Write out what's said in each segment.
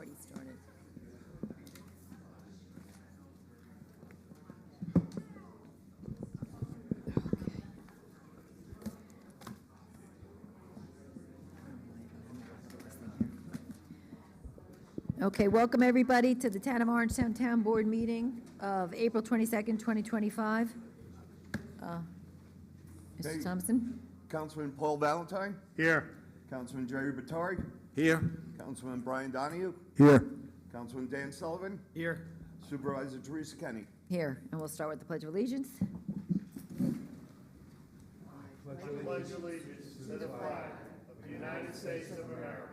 party started. Okay, welcome everybody to the Town of Orangetown Town Board meeting of April 22nd, 2025. Mr. Hey. Thompson? Councilman Paul Valentine, Here. Councilman Jerry Batari, Here. Councilman Brian Donahue, Here. Councilman Dan Sullivan, Here. Supervisor Teresa Kenny. Here, and we'll start with the Pledge of Allegiance. Pledge allegiance to the flag of the United States of America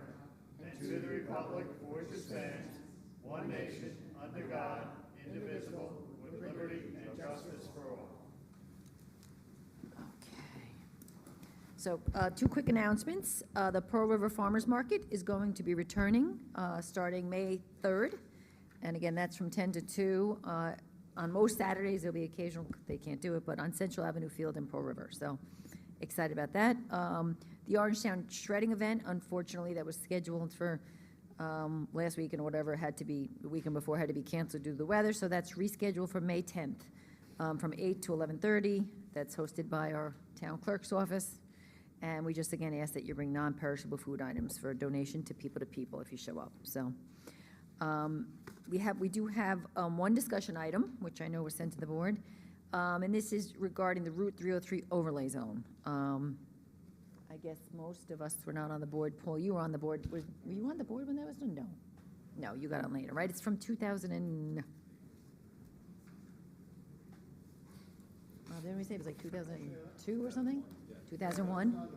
and to the republic for which it stands, one nation, under God, indivisible, with liberty and justice for all. Okay. So, two quick announcements. The Pearl River Farmers Market is going to be returning starting May 3rd. And again, that's from 10 to 2. On most Saturdays, there'll be occasional, they can't do it, but on Central Avenue Field in Pearl River. So, excited about that. The Orangetown shredding event, unfortunately, that was scheduled for last weekend or whatever, had to be, the weekend before, had to be canceled due to the weather. So that's rescheduled for May 10th from 8 to 11:30. That's hosted by our town clerk's office. And we just, again, ask that you bring non-perishable food items for a donation to people if you show up. So we do have one discussion item, which I know was sent to the board. And this is regarding the Route 303 overlay zone. I guess most of us were not on the board. Paul, you were on the board. Were you on the board when that was done? No. No, you got on later, right? It's from 2000 and... didn't we say it was like 2002 or something? 2001?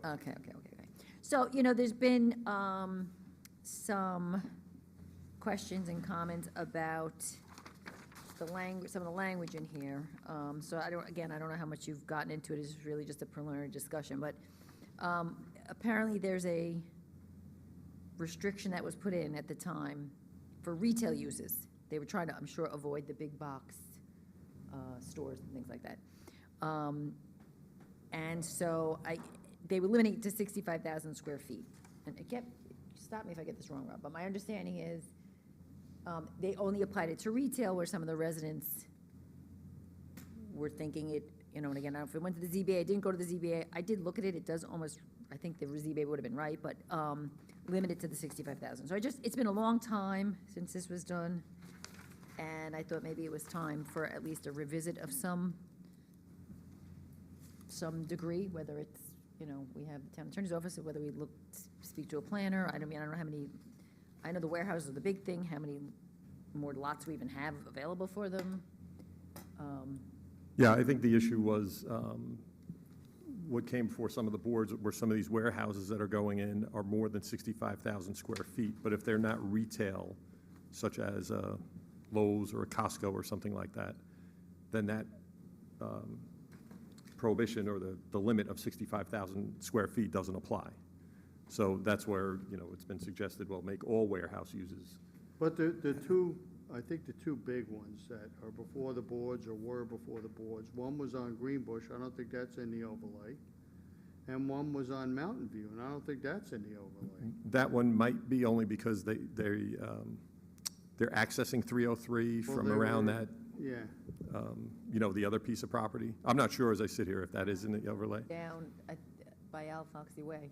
Okay. So, there's been some questions and comments about the language, some of the language in here. So I don't know how much you've gotten into it. It's really just a preliminary discussion, but apparently there's a restriction that was put in at the time for retail uses. They were trying to, I'm sure, avoid the big box stores and things like that. And so they were limiting it to 65,000 square feet. And again, stop me if I get this wrong, Rob, but my understanding is they only applied it to retail, where some of the residents were thinking it, and again, I don't know if it went to the ZBA, it didn't go to the ZBA. I did look at it, it does almost, I think the ZBA would have been right, but limited to the 65,000. So it's been a long time since this was done, and I thought maybe it was time for at least a revisit of some degree, whether it's, we have the town attorney's office, or whether we speak to a planner. I don't know how many, I know the warehouses are the big thing, how many more lots we even have available for them. Yeah, I think the issue was what came before some of the boards were some of these warehouses that are going in are more than 65,000 square feet, but if they're not retail, such as a Lowe's or a Costco or something like that, then that prohibition or the limit of 65,000 square feet doesn't apply. So that's where, it's been suggested, well, make all warehouse uses. But the two, I think the two big ones that are before the boards or were before the boards, one was on Greenbush, I don't think that's in the overlay, and one was on Mountain View, and I don't think that's in the overlay. That one might be only because they're accessing 303 Well, from they around were- that, Yeah, the other piece of property. I'm not sure as I sit here if that is in the overlay. Down by Al Foxy Way.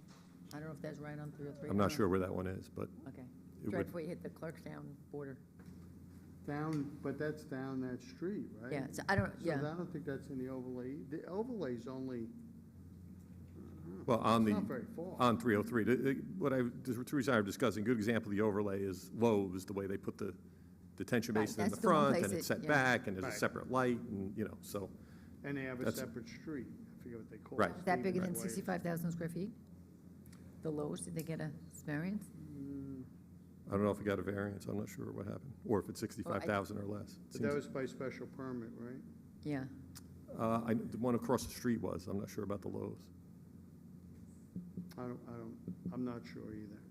I don't know if that's right on 303. I'm not sure where that one is, but Okay. it Right would, before you hit the Clarkstown border. but that's down that street, right? Yeah, so I don't, So yeah. I don't think that's in the overlay. The overlay's only, well, on it's the, not very far. on 303. The Teresa and I are discussing, a good example of the overlay is Lowe's, the way they put the detention Right, basin in the that's the one front, place and it's that- set yeah. back, and there's a Right. separate light, and, so, And they have a That's- separate street. I forget what they call it. Right. Is that bigger than Stevens Way. 65,000 square feet? The Lowe's, did they get a variance? I don't know if we got a variance, I'm not sure what happened, or if it's 65,000 or less. But that was by special permit, right? Yeah. The one across the street was, I'm not sure about the Lowe's. I'm not sure either.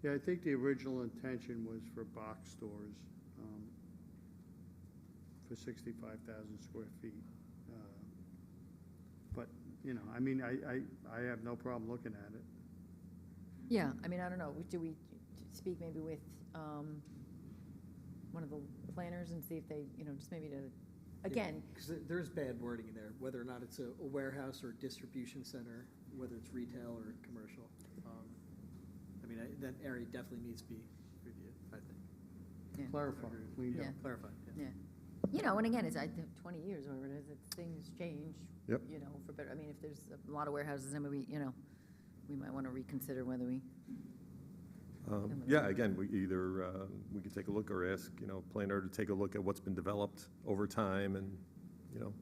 Yeah, I think the original intention was for box stores, for 65,000 square feet. But, I have no problem looking at it. Yeah, I mean, I don't know, do we speak maybe with one of the planners and see if they, just maybe to, again, Because there's bad wording in there, whether or not it's a warehouse or a distribution center, whether it's retail or commercial. I mean, that area definitely needs to be reviewed, I think. yeah. Clarify, clean up. Yeah. Clarified, yeah. Yeah. And again, it's, I think, 20 years or whatever it is, things change. Yep. For better, I mean, if there's a lot of warehouses, then we might want to reconsider whether we. Yeah, again, we either, we could take a look or ask, planner to take a look at what's been developed over time and,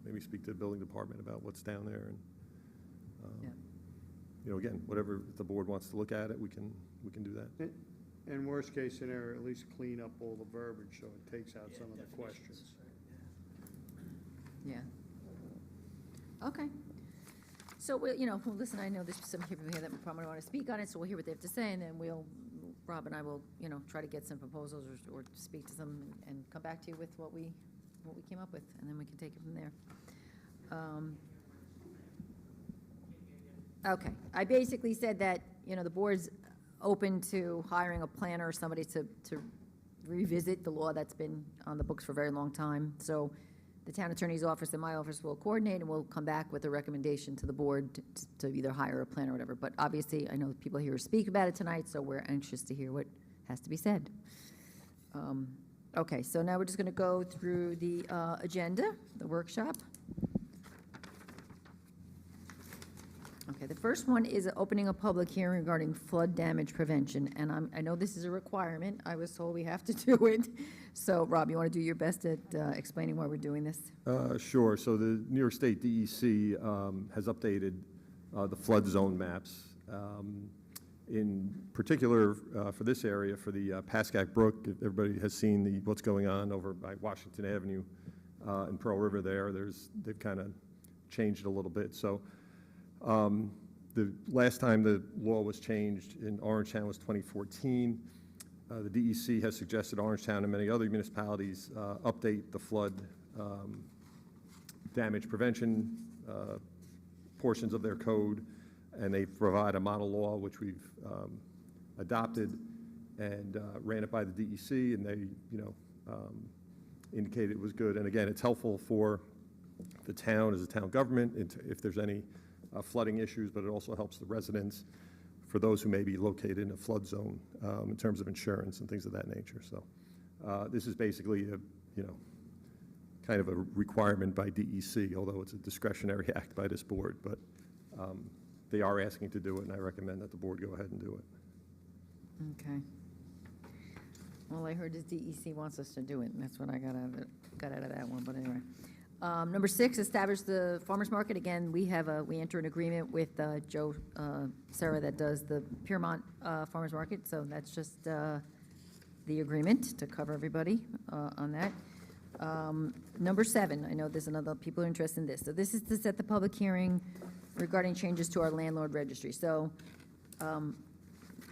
maybe speak to the building department about what's down there and, Yeah. Again, whatever the board wants to look at it, we can do that. And worst case scenario, at least clean up all the verbiage so it takes out some of the questions. Yeah. Okay. So, well, listen, I know there's some people here that probably want to speak on it, so we'll hear what they have to say, and then Rob and I will, try to get some proposals or speak to them and come back to you with what we came up with, and then we can take it from there. Okay, I basically said that, the board's open to hiring a planner or somebody to revisit the law that's been on the books for a very long time. So the town attorney's office and my office will coordinate, and we'll come back with a recommendation to the board to either hire a planner or whatever. But obviously, I know people here speak about it tonight, so we're anxious to hear what has to be said. Okay, so now we're just going to go through the agenda, the workshop. Okay, the first one is opening a public hearing regarding flood damage prevention, and I know this is a requirement. I was told we have to do it. So, Rob, you want to do your best at explaining why we're doing this? Sure. So the New York State DEC has updated the flood zone maps. In particular, for this area, for the Pascack Brook, everybody has seen what's going on over by Washington Avenue and Pearl River there. They've kind of changed a little bit. So the last time the law was changed in Orangetown was 2014. The DEC has suggested Orangetown and many other municipalities update the flood damage prevention portions of their code, and they provide a model law which we've adopted and ran it by the DEC, and they indicated it was good. And again, it's helpful for the town as a town government if there's any flooding issues, but it also helps the residents for those who may be located in a flood zone in terms of insurance and things of that nature. So this is basically kind of a requirement by DEC, although it's a discretionary act by this board, but they are asking to do it, and I recommend that the board go ahead and do it. Okay. All I heard is DEC wants us to do it, and that's what I got out of that one, but anyway. Number 6, establish the farmer's market. Again, we enter an agreement with Joe Sarah that does the Piermont Farmers Market, so that's just the agreement to cover everybody on that. Number 7, I know there's another people are interested in this. So this is to set the public hearing regarding changes to our landlord registry. So a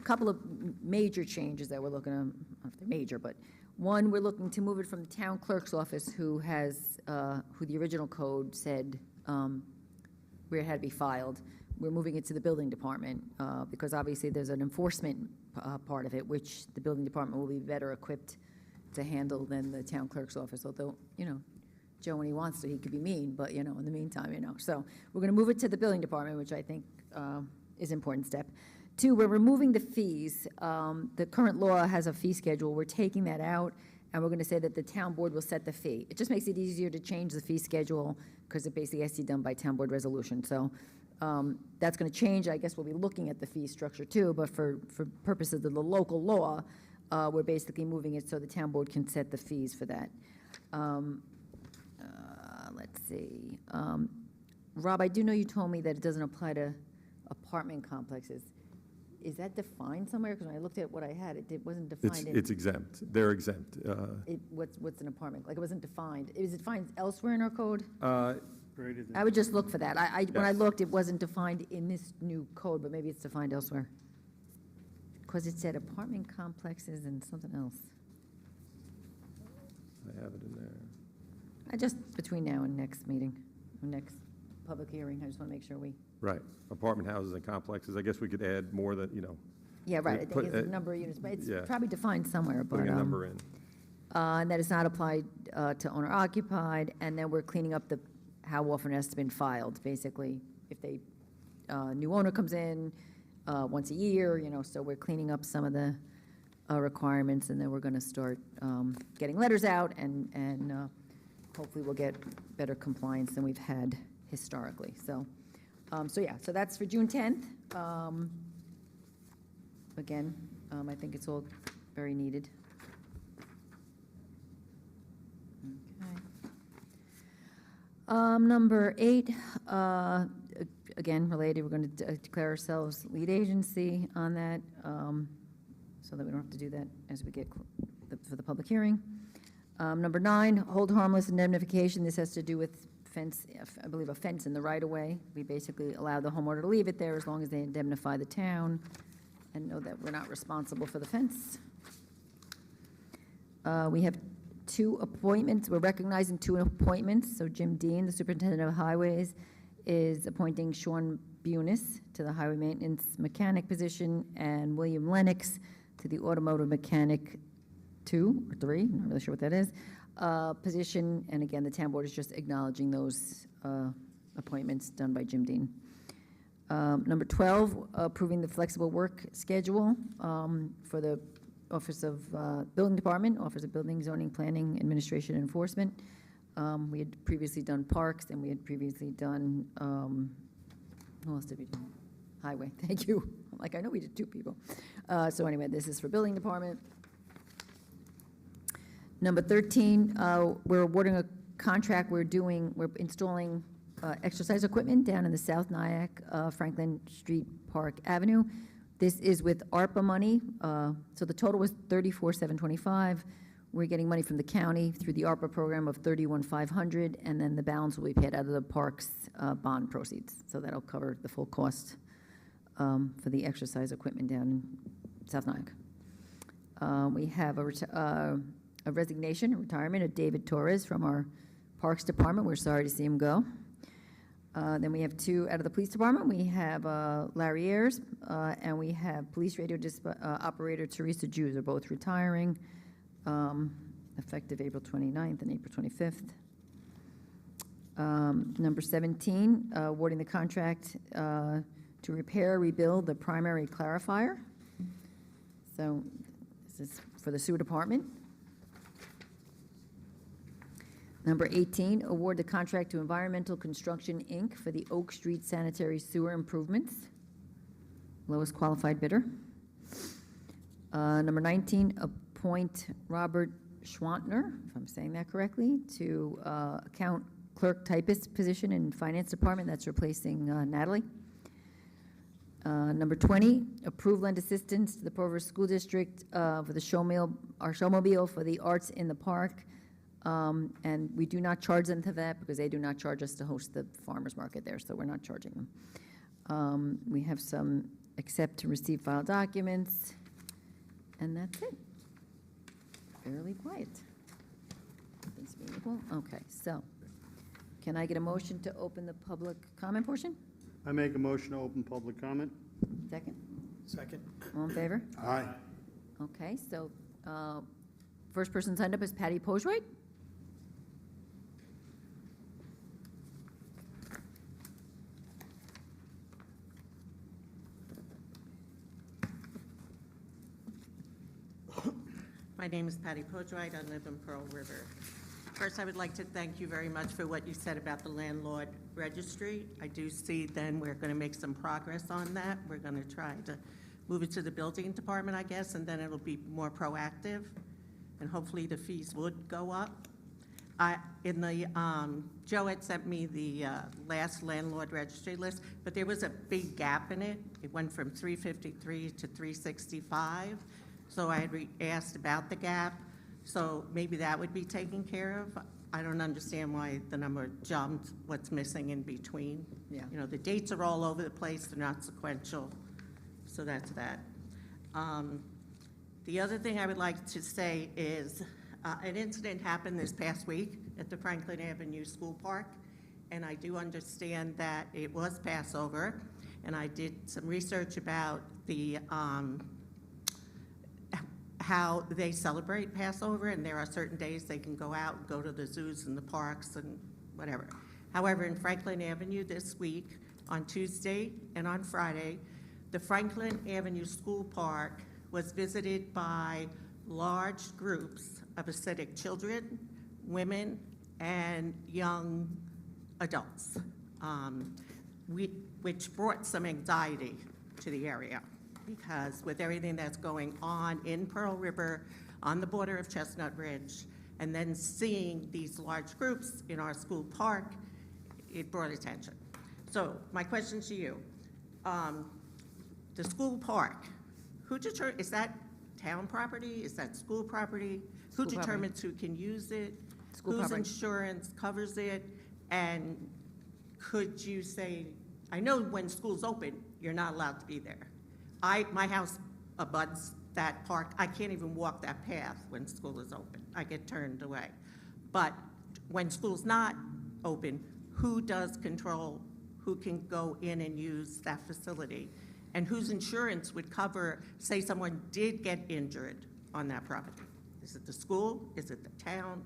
couple of major changes that we're looking at, I don't know if they're major, but one, we're looking to move it from the town clerk's office, who the original code said where it had to be filed. We're moving it to the building department, because obviously there's an enforcement part of it, which the building department will be better equipped to handle than the town clerk's office, although, Joe, when he wants to, he could be mean, but, in the meantime, So we're going to move it to the building department, which I think is an important step. 2, we're removing the fees. The current law has a fee schedule. We're taking that out, and we're going to say that the town board will set the fee. It just makes it easier to change the fee schedule because it basically has to be done by town board resolution. So that's going to change. I guess we'll be looking at the fee structure too, but for purposes of the local law, we're basically moving it so the town board can set the fees for that. Let's see. Rob, I do know you told me that it doesn't apply to apartment complexes. Is that defined somewhere? Because when I looked at what I had, it wasn't defined. It's exempt. They're exempt. What's an apartment? Like, it wasn't defined. Is it defined elsewhere in our code? Greater than I would just look for that. When I Yes. looked, it wasn't defined in this new code, but maybe it's defined elsewhere. Because it said apartment complexes and something else. I have it in there. Between now and next meeting, or next public hearing, I just want to make sure we. Right, apartment houses and complexes. I guess we could add more than, Yeah, right, I think Put it's a a- number of units, but it's yeah. probably defined somewhere, but. Putting a number in. And that is not applied to owner occupied, and then we're cleaning up how often it has been filed, basically. If new owner comes in once a year, so we're cleaning up some of the requirements, and then we're gonna start getting letters out, and hopefully we'll get better compliance than we've had historically, so that's for June 10th. Again, I think it's all very needed. Okay. Number 8, again, related, we're going to declare ourselves lead agency on that, so that we don't have to do that as we get for the public hearing. Number 9, hold harmless indemnification. This has to do with fence, I believe a fence in the right-of-way. We basically allow the homeowner to leave it there as long as they indemnify the town and know that we're not responsible for the fence. We have 2 appointments. We're recognizing 2 appointments. So Jim Dean, the superintendent of highways, is appointing Sean Bunis to the highway maintenance mechanic position, and William Lennox to the automotive mechanic 2 or 3, not really sure what that is, position. And again, the town board is just acknowledging those appointments done by Jim Dean. Number 12, approving the flexible work schedule for the Office of Building Department, Office of Building, Zoning, Planning, Administration, and Enforcement. We had previously done Parks, and we had previously done, who else did we do? Highway, thank you. Like, I know we did 2 people. So anyway, this is for Building Department. Number 13, we're awarding a contract. We're installing exercise equipment down in the South Nyack, Franklin Street Park Avenue. This is with ARPA money, so the total was $34,725. We're getting money from the county through the ARPA program of $31,500, and then the balance will be paid out of the parks bond proceeds. So that'll cover the full cost for the exercise equipment down in South Nyack. We have a resignation, a retirement of David Torres from our Parks Department. We're sorry to see him go. Then we have 2 out of the police department. We have Larry Ayers, and we have police radio operator Teresa Jews. They're both retiring, effective April 29th and April 25th. Number 17, awarding the contract to rebuild the primary clarifier. So this is for the sewer department. Number 18, award the contract to Environmental Construction, Inc. for the Oak Street sanitary sewer improvements. Lowest qualified bidder. Number 19, appoint Robert Schwantner, if I'm saying that correctly, to account clerk typist position in Finance Department. That's replacing Natalie. Number 20, approve lend assistance to the Pearl River School District for the showmobile for the Arts in the Park. And we do not charge them to that because they do not charge us to host the farmers market there, so we're not charging them. We have some accept to receive file documents, and that's it. Fairly quiet. Nothing's being equal. Okay, so can I get a motion to open the public comment portion? I make a motion to open public comment. Second? Second. All in favor? Aye. Okay, so first person signed up is Patty Posright. My name is Patty Podright. I live in Pearl River. First, I would like to thank you very much for what you said about the landlord registry. I do see then we're going to make some progress on that. We're going to try to move it to the building department, I guess, and then it'll be more proactive, and hopefully the fees would go up. Joe had sent me the last landlord registry list, but there was a big gap in it. It went from 353 to 365. So I had asked about the gap, so maybe that would be taken care of. I don't understand why the number jumped, what's missing in between. Yeah. You know, the dates are all over the place, they're not sequential, so that's that. The other thing I would like to say is an incident happened this past week at the Franklin Avenue School Park, and I do understand that it was Passover, and I did some research about the how they celebrate Passover, and there are certain days they can go out, go to the zoos and the parks and whatever. However, in Franklin Avenue this week, on Tuesday and on Friday, the Franklin Avenue School Park was visited by large groups of Hasidic children, women, and young adults, which brought some anxiety to the area, because with everything that's going on in Pearl River, on the border of Chestnut Ridge, and then seeing these large groups in our school park, it brought attention. So my question to you, the school park, is that town property? Is that school property? Who School property. determines who can use it? School Whose property. insurance covers it? And could you say, I know when school's open, you're not allowed to be there. My house abuts that park. I can't even walk that path when school is open. I get turned away. But when school's not open, who does control who can go in and use that facility? And whose insurance would cover, say someone did get injured on that property? Is it the school? Is it the town?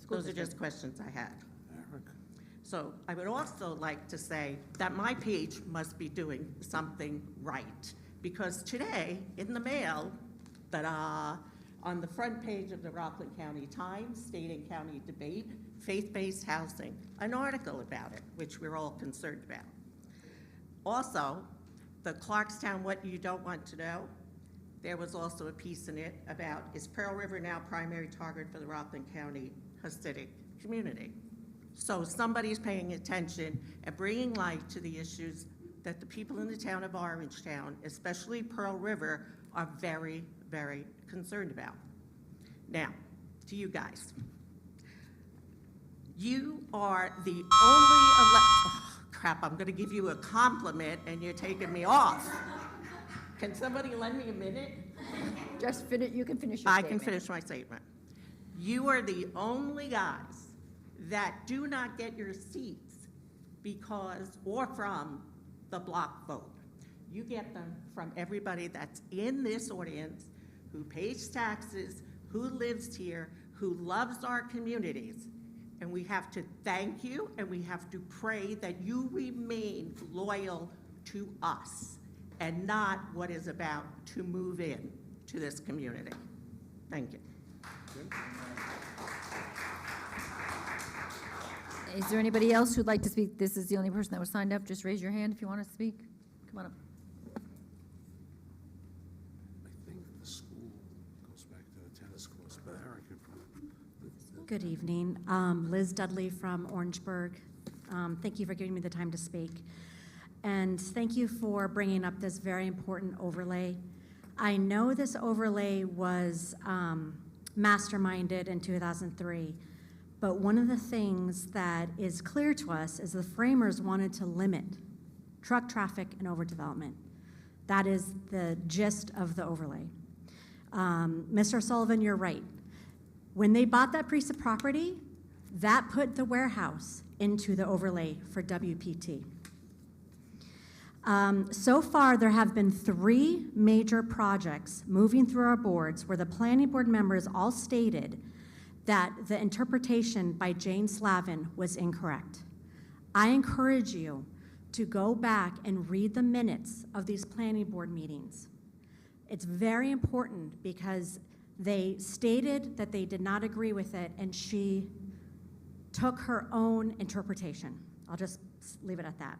School Those are just questions I had. So I would also like to say that my page must be doing something right, because today, in the mail, ta-da, on the front page of the Rockland County Times, State and County Debate, Faith-Based Housing, an article about it, which we're all concerned about. Also, the Clarkstown What You Don't Want to Know, there was also a piece in it about, is Pearl River now primary target for the Rockland County Hasidic community? So somebody's paying attention and bringing light to the issues that the people in the town of Orangetown, especially Pearl River, are very, very concerned about. Now, to you guys. You are the only oh, crap, I'm gonna give you a compliment and you're taking me off. Can somebody lend me a minute? Just finish, you can finish your I statement. can finish my statement. You are the only guys that do not get your seats because, or from the block vote. You get them from everybody that's in this audience, who pays taxes, who lives here, who loves our communities. And we have to thank you, and we have to pray that you remain loyal to us and not what is about to move in to this community. Thank you. Is there anybody else who'd like to speak? This is the only person that was signed up. Just raise your hand if you want to speak. Come on up. I think the school goes back to the tennis courts, but Eric could probably. Good evening. Liz Dudley from Orangeburg. Thank you for giving me the time to speak. And thank you for bringing up this very important overlay. I know this overlay was masterminded in 2003, but one of the things that is clear to us is the framers wanted to limit truck traffic and overdevelopment. That is the gist of the overlay. Mr. Sullivan, you're right. When they bought that piece of property, that put the warehouse into the overlay for WPT. So far, there have been 3 major projects moving through our boards where the planning board members all stated that the interpretation by Jane Slavin was incorrect. I encourage you to go back and read the minutes of these planning board meetings. It's very important because they stated that they did not agree with it, and she took her own interpretation. I'll just leave it at that.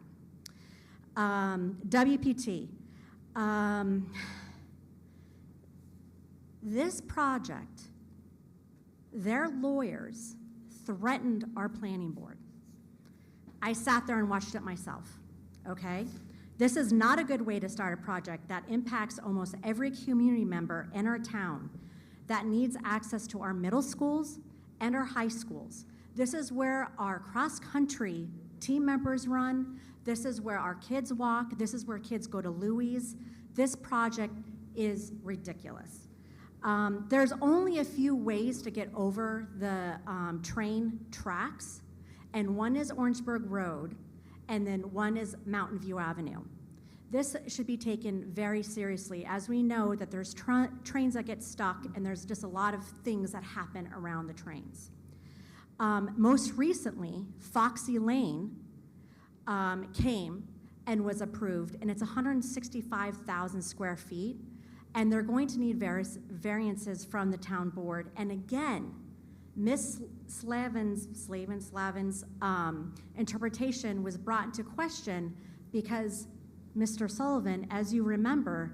WPT. This project, their lawyers threatened our planning board. I sat there and watched it myself, okay? This is not a good way to start a project that impacts almost every community member in our town that needs access to our middle schools and our high schools. This is where our cross-country team members run. This is where our kids walk. This is where kids go to Louis. This project is ridiculous. There's only a few ways to get over the train tracks, and one is Orangeburg Road, and then one is Mountain View Avenue. This should be taken very seriously, as we know that there's trains that get stuck, and there's just a lot of things that happen around the trains. Most recently, Foxy Lane came and was approved, and it's 165,000 square feet, and they're going to need variances from the town board. And again, Ms. Slavin's interpretation was brought into question because Mr. Sullivan, as you remember,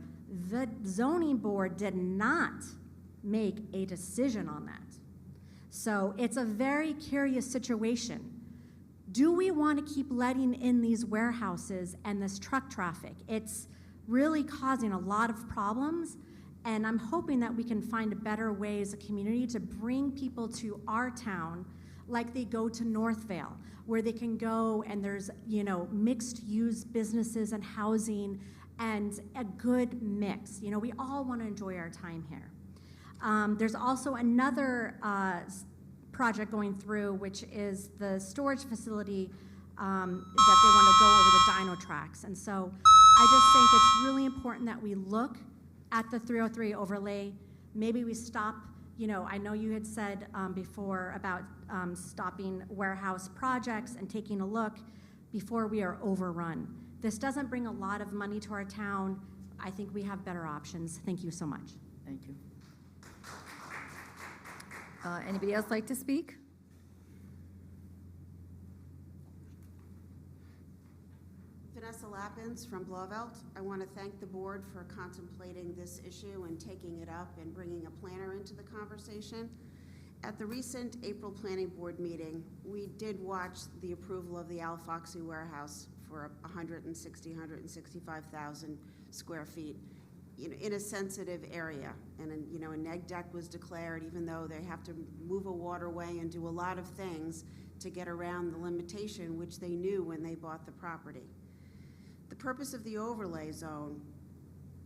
the zoning board did not make a decision on that. So it's a very curious situation. Do we want to keep letting in these warehouses and this truck traffic? It's really causing a lot of problems, and I'm hoping that we can find better ways, a community, to bring people to our town like they go to Northvale, where they can go and there's, mixed-use businesses and housing and a good mix. We all want to enjoy our time here. There's also another project going through, which is the storage facility that they want to go over the dyno tracks. And so I just think it's really important that we look at the 303 overlay. Maybe we stop, I know you had said before about stopping warehouse projects and taking a look before we are overrun. This doesn't bring a lot of money to our town. I think we have better options. Thank you so much. Thank you. Anybody else like to speak? Vanessa Lappins from Blauvelt. I want to thank the board for contemplating this issue and taking it up and bringing a planner into the conversation. At the recent April Planning Board meeting, we did watch the approval of the Al Foxy warehouse for 165,000 square feet in a sensitive area. And a neg deck was declared, even though they have to move a waterway and do a lot of things to get around the limitation, which they knew when they bought the property. The purpose of the overlay zone,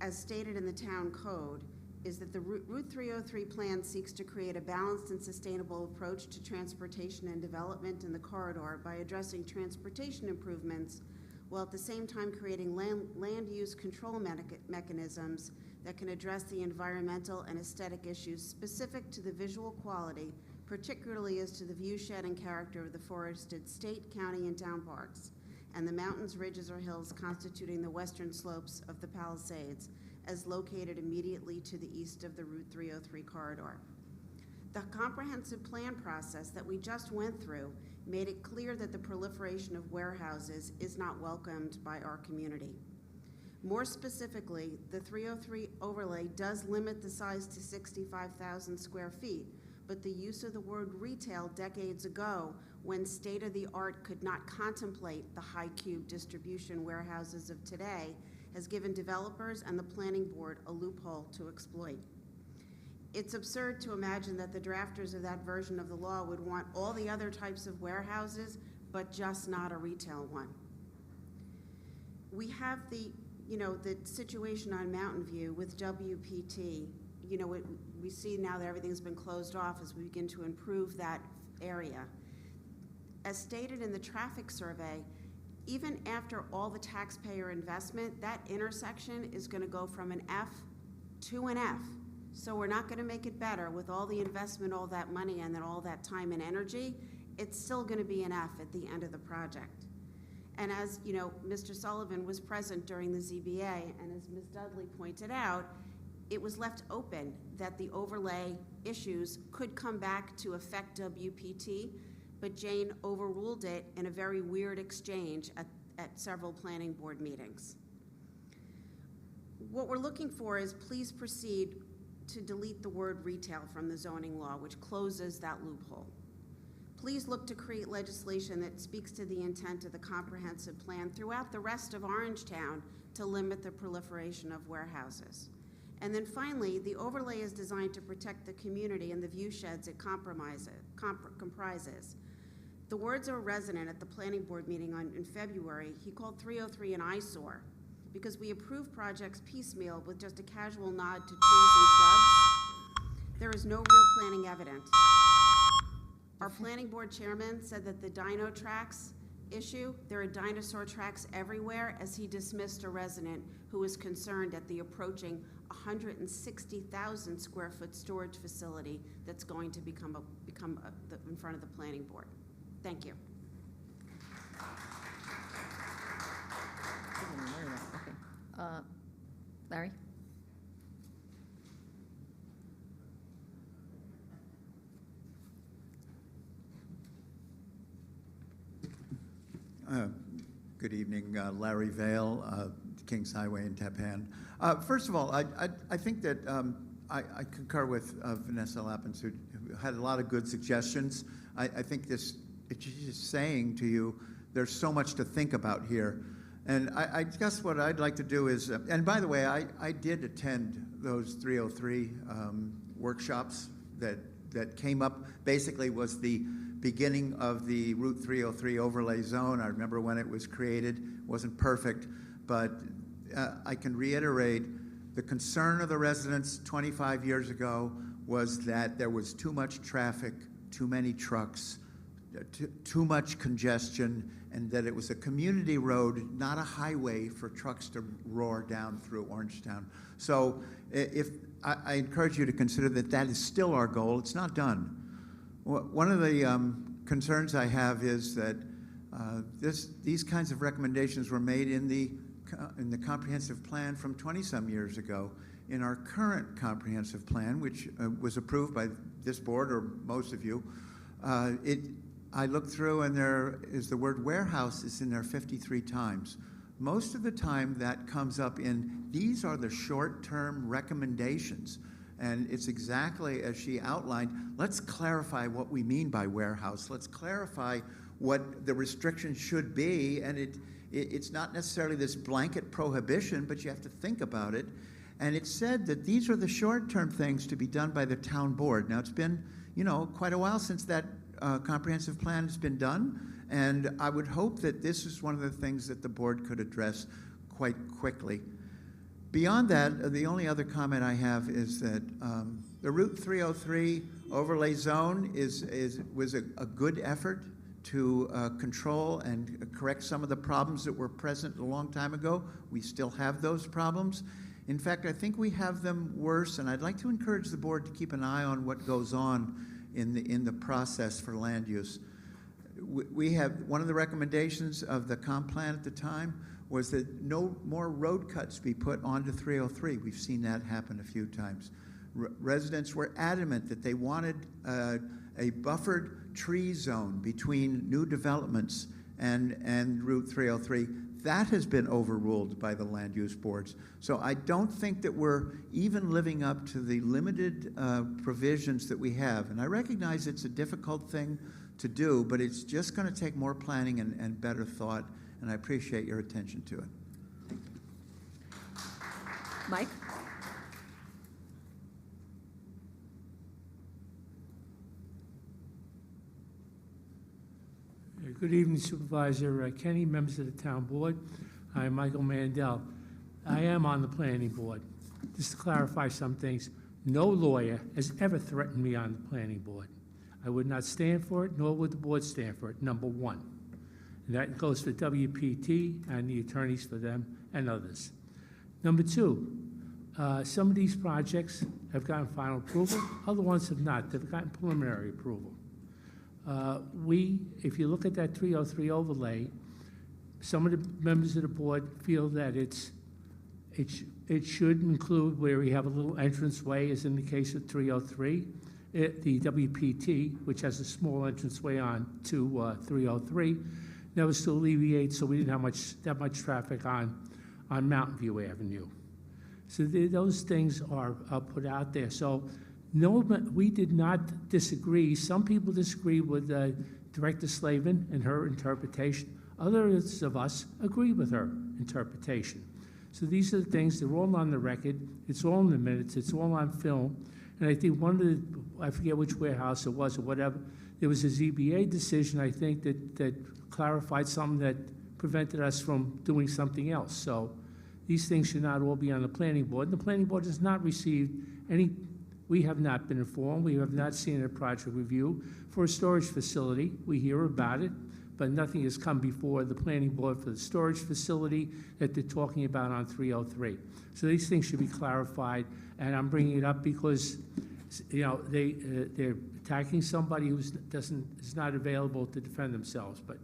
as stated in the town code, is that the Route 303 plan seeks to create a balanced and sustainable approach to transportation and development in the corridor by addressing transportation improvements, while at the same time creating land use control mechanisms that can address the environmental and aesthetic issues specific to the visual quality, particularly as to the viewshed and character of the forested state, county, and town parks, and the mountains, ridges, or hills constituting the western slopes of the Palisades, as located immediately to the east of the Route 303 corridor. The comprehensive plan process that we just went through made it clear that the proliferation of warehouses is not welcomed by our community. More specifically, the 303 overlay does limit the size to 65,000 square feet, but the use of the word retail decades ago, when state-of-the-art could not contemplate the high-cube distribution warehouses of today, has given developers and the planning board a loophole to exploit. It's absurd to imagine that the drafters of that version of the law would want all the other types of warehouses, but just not a retail one. We have the situation on Mountain View with WPT. We see now that everything's been closed off as we begin to improve that area. As stated in the traffic survey, even after all the taxpayer investment, that intersection is going to go from an F to an F. So we're not going to make it better with all the investment, all that money, and then all that time and energy. It's still going to be an F at the end of the project. And as Mr. Sullivan was present during the ZBA, and as Ms. Dudley pointed out, it was left open that the overlay issues could come back to affect WPT, but Jane overruled it in a very weird exchange at several planning board meetings. What we're looking for is please proceed to delete the word retail from the zoning law, which closes that loophole. Please look to create legislation that speaks to the intent of the comprehensive plan throughout the rest of Orangetown to limit the proliferation of warehouses. And then finally, the overlay is designed to protect the community and the view sheds it comprises. The words are resonant at the planning board meeting in February. He called 303 an eyesore because we approve projects piecemeal with just a casual nod to trees and shrubs. There is no real planning evidence. Our planning board chairman said that the dyno tracks issue. There are dinosaur tracks everywhere, as he dismissed a resident who was concerned at the approaching 160,000 square foot storage facility that's going to become in front of the planning board. Thank you. Okay. Larry? Good evening, Larry Vale, Kings Highway in Tappan. First of all, I think that I concur with Vanessa Lappins, who had a lot of good suggestions. I think it's just saying to you, there's so much to think about here. And I guess what I'd like to do is, and by the way, I did attend those 303 workshops that came up, basically was the beginning of the Route 303 overlay zone. I remember when it was created. It wasn't perfect, but I can reiterate the concern of the residents 25 years ago was that there was too much traffic, too many trucks, too much congestion, and that it was a community road, not a highway for trucks to roar down through Orangetown. So I encourage you to consider that is still our goal. It's not done. One of the concerns I have is that these kinds of recommendations were made in the comprehensive plan from 20-some years ago. In our current comprehensive plan, which was approved by this board or most of you, I looked through and there is the word warehouse is in there 53 times. Most of the time that comes up in, these are the short-term recommendations. And it's exactly as she outlined. Let's clarify what we mean by warehouse. Let's clarify what the restriction should be. And it's not necessarily this blanket prohibition, but you have to think about it. And it said that these are the short-term things to be done by the town board. Now, it's been, quite a while since that comprehensive plan has been done. And I would hope that this is one of the things that the board could address quite quickly. Beyond that, the only other comment I have is that the Route 303 overlay zone was a good effort to control and correct some of the problems that were present a long time ago. We still have those problems. In fact, I think we have them worse, and I'd like to encourage the board to keep an eye on what goes on in the process for land use. We have, one of the recommendations of the comp plan at the time was that no more road cuts be put onto 303. We've seen that happen a few times. Residents were adamant that they wanted a buffered tree zone between new developments and Route 303. That has been overruled by the land use boards. So I don't think that we're even living up to the limited provisions that we have. And I recognize it's a difficult thing to do, but it's just going to take more planning and better thought. And I appreciate your attention to it. Mike? Good evening, Supervisor Kenny, members of the town board. I'm Michael Mandel. I am on the planning board. Just to clarify some things, no lawyer has ever threatened me on the planning board. I would not stand for it, nor would the board stand for it, number one. And that goes for WPT and the attorneys for them and others. Number two, some of these projects have gotten final approval, other ones have not. They've gotten preliminary approval. If you look at that 303 overlay, some of the members of the board feel that it should include where we have a little entranceway, as in the case of 303. The WPT, which has a small entranceway on to 303, that was to alleviate so we didn't have that much traffic on Mountain View Avenue. So those things are put out there. So no, we did not disagree. Some people disagree with Director Slavin and her interpretation. Others of us agree with her interpretation. So these are the things, they're all on the record. It's all in the minutes. It's all on film. And I think one of the, I forget which warehouse it was or whatever, there was a ZBA decision, I think, that clarified something that prevented us from doing something else. So these things should not all be on the planning board. The planning board has not received any, we have not been informed, we have not seen a project review for a storage facility. We hear about it, but nothing has come before the planning board for the storage facility that they're talking about on 303. So these things should be clarified, and I'm bringing it up because, you know, they're attacking somebody who's is not available to defend themselves. But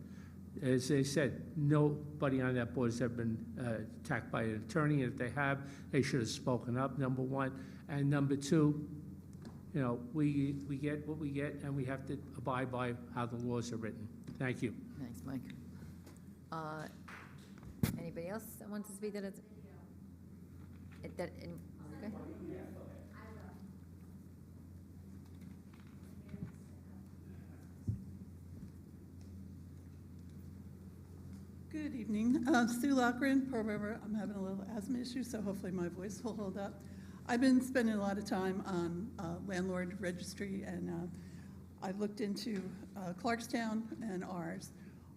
as they said, nobody on that board has ever been attacked by an attorney, and if they have, they should have spoken up, number one. And number two, you know, we get what we get, and we have to abide by how the laws are written. Thank you. Thanks, Mike. Anybody else that wants to speak that it's? Okay. Good evening. Sue Lochran, Pearl River. I'm having a little asthma issue, so hopefully my voice will hold up. I've been spending a lot of time on landlord registry, and I've looked into Clarkstown and ours.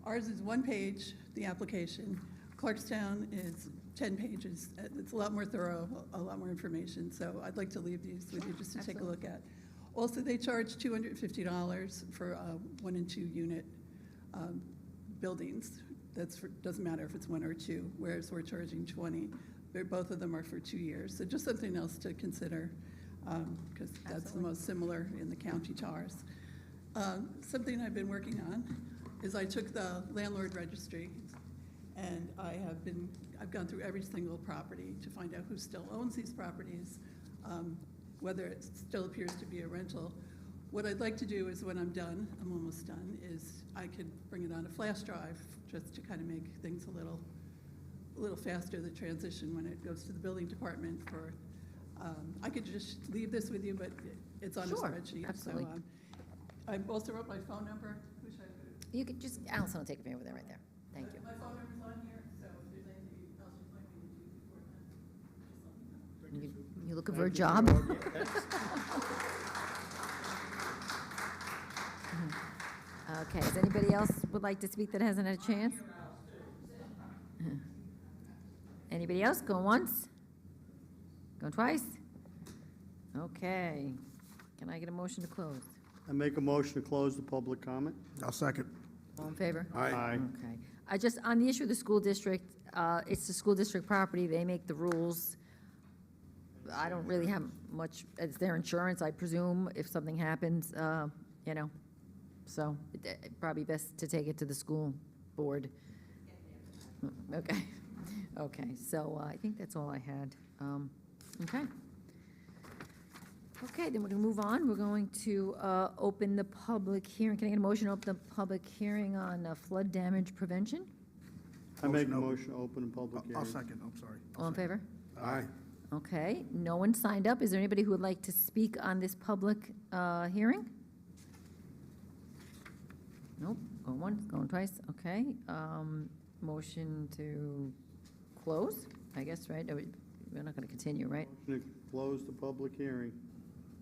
Ours is 1 page, the application. Clarkstown is 10 pages. It's a lot more thorough, a lot more information, so I'd like to leave these with you just to take a look at. Also, they charge $250 for 1 and 2 unit buildings. Doesn't matter if it's 1 or 2, whereas we're charging 20. Both of them are for 2 years. So just something else to consider, because that's the most similar in the county to ours. Something I've been working on is I took the landlord registry, and I've gone through every single property to find out who still owns these properties, whether it still appears to be a rental. What I'd like to do is when I'm done, I'm almost done, is I could bring it on a flash drive just to kind of make things a little faster, the transition when it goes to the building department for, I could just leave this with you, but it's on a Sure, spreadsheet. absolutely. So I also wrote my phone number. Who should I put? You could just, Allison will take it from you over there, right there. Thank you. My phone number's on here, so if there's anything else you'd like me to do before then, just let me know. You looking for a job? Okay, does anybody else would like to speak that hasn't had a chance? Anybody else? Going once? Going twice? Okay. Can I get a motion to close? I make a motion to close the public comment. I'll second. All in favor? Aye. Okay. I just, on the issue of the school district, it's the school district property, they make the rules. I don't really have much, it's their insurance, I presume, if something happens, you know. So, probably best to take it to the school board. Okay, okay, so I think that's all I had. Okay. Okay, then we're gonna move on. We're going to open the public hearing. Can I get a motion to open the public hearing on flood damage prevention? I make a motion to open the public hearing. I'll second, I'm sorry. All in favor? Aye. Okay, no one signed up. Is there anybody who would like to speak on this public hearing? Nope, going once, going twice, okay. Motion to close, I guess, right? We're not gonna continue, right? Motion to close the public hearing.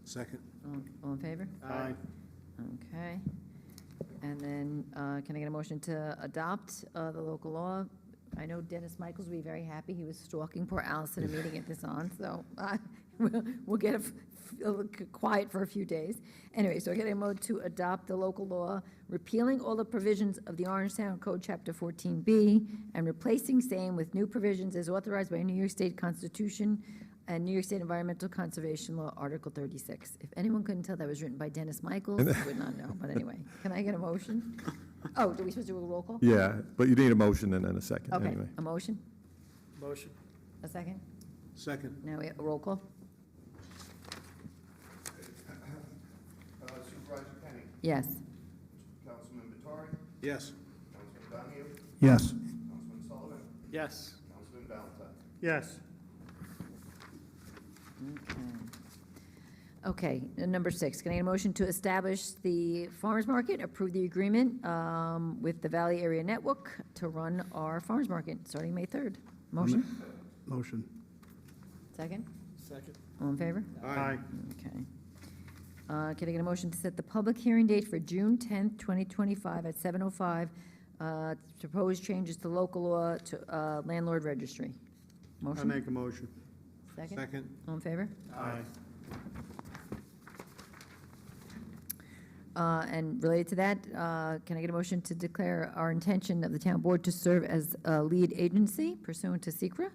Second. All in favor? Aye. Okay. And then, can I get a motion to adopt the local law? I know Dennis Michaels will be very happy. He was stalking poor Allison and meeting at this on, so we'll get quiet for a few days. Anyway, so I get a motion to adopt the local law, repealing all the provisions of the Orangetown Code, Chapter 14B, and replacing same with new provisions as authorized by New York State Constitution and New York State Environmental Conservation Law, Article 36. If anyone couldn't tell that was written by Dennis Michaels, I would not know, but anyway. Can I get a motion? Oh, do we supposed to do a roll call? Yeah, but you need a motion and then a second, Okay, anyway. a motion? Motion. A second? Second. Now we have a roll call? Supervisor Kenny, Yes. Councilman Vittori, Yes. Councilman Donahue, Yes. Councilman Sullivan, Yes. Councilman Valentine. Yes. Okay, number 6, can I get a motion to establish the farmer's market, approve the agreement with the Valley Area Network to run our farmer's market starting May 3rd? Motion? Motion. Second? Second. All in favor? Aye. Okay. Can I get a motion to set the public hearing date for June 10th, 2025 at 7:05, to propose changes to local law to landlord registry? I Motion? make a motion. Second? Second. All in favor? Aye. And related to that, can I get a motion to declare our intention of the town board to serve as a lead agency pursuant to SECRA?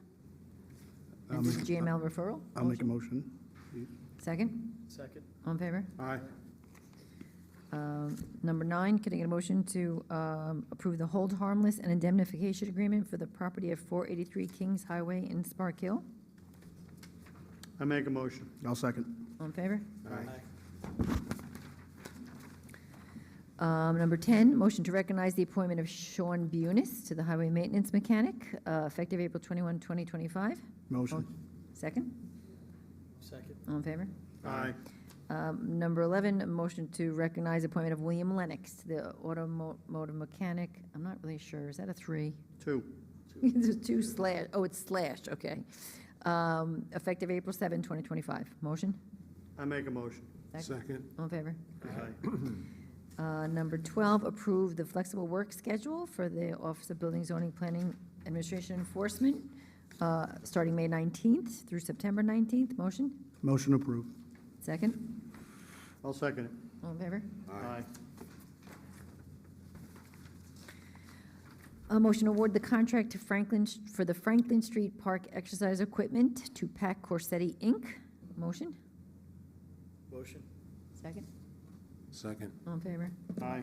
And to the GML referral? I'll make a motion. Second? Second. All in favor? Aye. Number 9, can I get a motion to approve the hold harmless and indemnification agreement for the property of 483 Kings Highway in Spark Hill? I make a motion. I'll second. All in favor? Aye. Number 10, motion to recognize the appointment of Sean Bunis to the highway maintenance mechanic, effective April 21, 2025. Motion. Second? Second. All in favor? Aye. Number 11, a motion to recognize appointment of William Lennox to the automotive mechanic. I'm not really sure. Is that a 3? 2. There's 2 slash, oh, it's slashed, okay. Effective April 7, 2025. Motion? I make a motion. Second. All in favor? Aye. Number 12, approve the flexible work schedule for the Office of Building, Zoning, Planning, Administration, Enforcement, starting May 19th through September 19th. Motion? Motion approved. Second? I'll second it. All in favor? Aye. A motion to award the contract to Franklin, for the Franklin Street Park exercise equipment to Pac Corsetti, Inc. Motion? Motion. Second? Second. All in favor? Aye.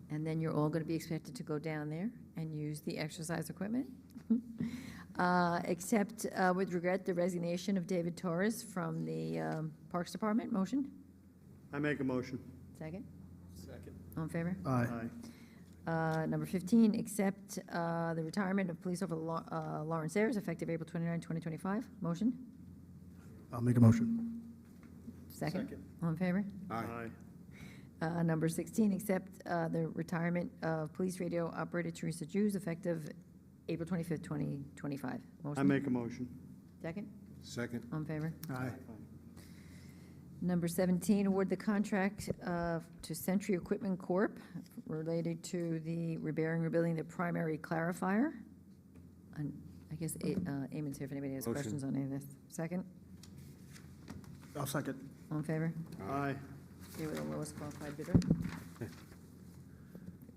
And then you're all going to be expected to go down there and use the exercise equipment. Except with regret, the resignation of David Torres from the Parks Department. Motion? I make a motion. Second? Second. All in favor? Aye. Number 15, accept the retirement of Police Officer Lawrence Ayers, effective April 29, 2025. Motion? I'll make a motion. Second? Second. All in favor? Aye. Number 16, accept the retirement of Police Radio Operator Teresa Jews, effective April 25th, 2025. I Motion? make a motion. Second? Second. All in favor? Aye. Number 17, award the contract to Century Equipment Corp. related to the repairing, rebuilding the primary clarifier. And I guess Eamon's here if anybody has Motion. questions on any of this. Second? I'll second. All in favor? Aye. They were the lowest qualified bidder.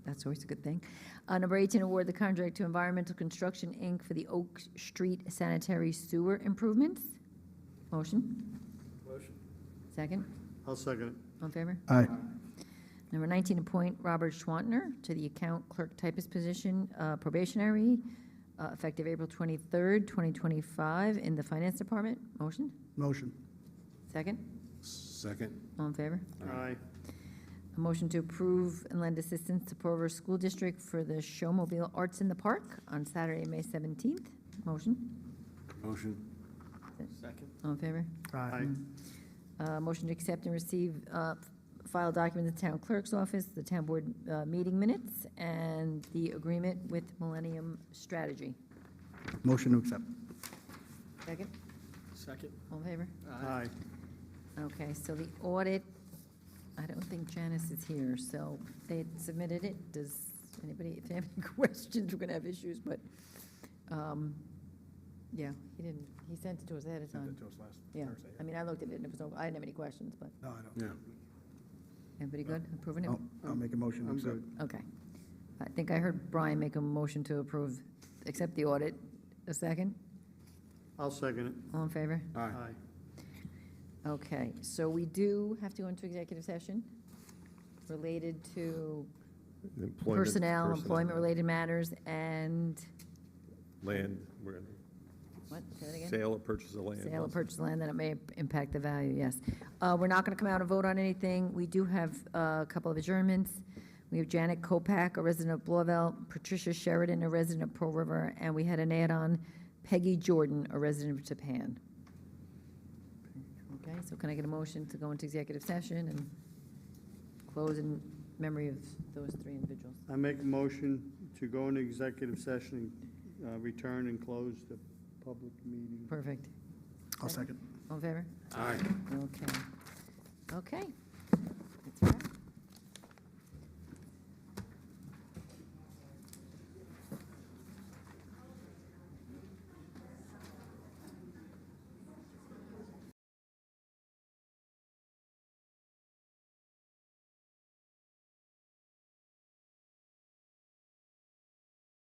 That's always a good thing. Number 18, award the contract to Environmental Construction, Inc. for the Oak Street sanitary sewer improvements. Motion? Motion. Second? I'll second it. All in favor? Aye. Number 19, appoint Robert Schwantner to the account clerk typist position, probationary, effective April 23rd, 2025, in the Finance Department. Motion? Motion. Second? Second. All in favor? Aye. A motion to approve and lend assistance to Pearl River School District for the Showmobile Arts in the Park on Saturday, May 17th. Motion? Motion. Second. All in favor? Aye. Motion to accept and receive file documents in the town clerk's office, the town board meeting minutes, and the agreement with Millennium Strategy. Motion to accept. Second? Second. All in favor? Aye. Okay, so the audit, I don't think Janice is here, so they had submitted it. Does anybody, if they have any questions, we're gonna have issues, but, yeah, he didn't, he sent it to us ahead of time. to us last Yeah, I mean, I looked at it and it was, I didn't have any questions, but, No, I don't. Yeah. everybody good, approving it? I'll make a motion to I'm accept. good. Okay. I think I heard Brian make a motion to approve, accept the audit. A second? I'll second it. All in favor? Aye. Okay, so we do have to go into executive session related to personnel, employment-related matters, and, Land, we're gonna, what, say that again? sale or purchase of land. Sale of purchase land, that it may impact the value, yes. We're not going to come out and vote on anything. We do have a couple of adjournments. We have Janet Kopak, a resident of Blauville, Patricia Sheridan, a resident of Pearl River, and we had an add-on, Peggy Jordan, a resident of Japan. Okay, so can I get a motion to go into executive session and close in memory of those three individuals? I make a motion to go into executive session, return and close the public meeting. Perfect. I'll second. All in favor? Aye. Okay. Okay.